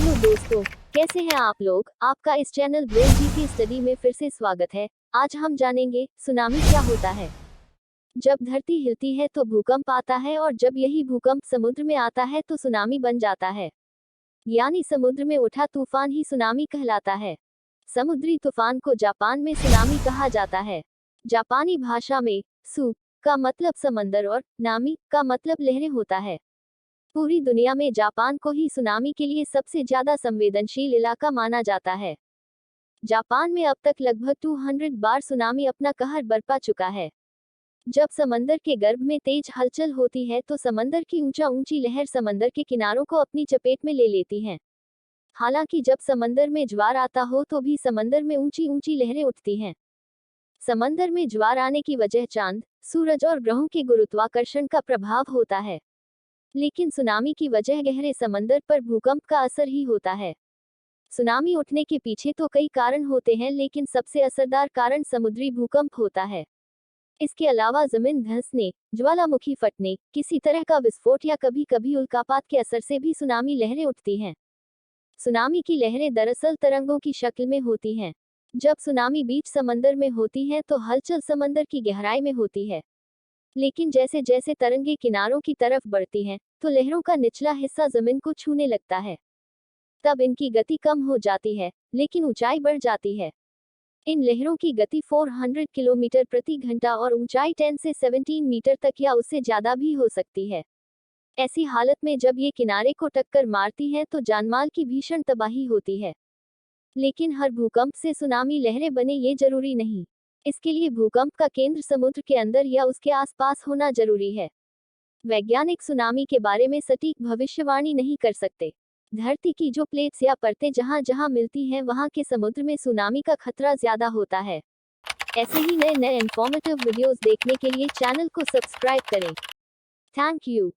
Hello दोस्तों, कैसे हैं आप लोग। आपका इस चैनल ब्रेन जी की स्टडी में फिर से स्वागत है। आज हम जानेंगे सुनामी क्या होता है। जब धरती हिलती है तो भूकंप आता है और जब यही भूकंप समुद्र में आता है तो सुनामी बन जाता है। यानी समुद्र में उठा तूफान ही सुनामी कहलाता है। समुद्री तूफान को जापान में सुनामी कहा जाता है। जापानी भाषा में सु का मतलब समंदर और नामी का मतलब लहरें होता है। पूरी दुनिया में जापान को ही सुनामी के लिए सबसे ज्यादा संवेदनशील इलाका माना जाता है। जापान में अब तक लगभग 200 बार सुनामी अपना कहर बरपा चुका है। जब समंदर के गर्भ में तेज हलचल होती है तो समंदर की ऊंची लहर समंदर के किनारों को अपनी चपेट में ले लेती हैं। हालांकि जब समंदर में ज्वार आता हो तो भी समंदर में ऊंची ऊंची लहरें उठती हैं। समंदर में ज्वार आने की वजह चांद, सूरज और ग्रहों के गुरुत्वाकर्षण का प्रभाव होता है। लेकिन सुनामी की वजह गहरे समंदर पर भूकंप का असर ही होता है। सुनामी उठने के पीछे तो कई कारण होते हैं, लेकिन सबसे असरदार कारण समुद्री भूकंप होता है। इसके अलावा जमीन धंसने, ज्वालामुखी फटने, किसी तरह का विस्फोट या कभी कभी उल्कापात के असर से भी सुनामी लहरें उठती हैं। सुनामी की लहरें दरअसल तरंगों की शक्ल में होती हैं। जब सुनामी बीच समंदर में होती है तो हलचल समंदर की गहराई में होती है। लेकिन जैसे जैसे तरंगे किनारों की तरफ बढ़ती हैं, तो लहरों का निचला हिस्सा जमीन को छूने लगता है। तब इनकी गति कम हो जाती है, लेकिन ऊंचाई बढ़ जाती है। इन लहरों की गति 400 किलोमीटर प्रति घंटा और ऊंचाई 10 से 17 मीटर तक या उससे ज्यादा भी हो सकती है। ऐसी हालत में जब ये किनारे को टक्कर मारती हैं तो जानमाल की भीषण तबाही होती है। लेकिन हर भूकंप से सुनामी लहरें बने ये जरूरी नहीं। इसके लिए भूकंप का केंद्र समुद्र के अंदर या उसके आसपास होना जरूरी है। वैज्ञानिक सुनामी के बारे में सटीक भविष्यवाणी नहीं कर सकते। धरती की जो प्लेट्स या परतें जहां जहां मिलती हैं वहां के समुद्र में सुनामी का खतरा ज्यादा होता है। ऐसे ही नए नए इंफॉर्मेटिव वीडियोस देखने के लिए चैनल को सब्सक्राइब करें। Thank you.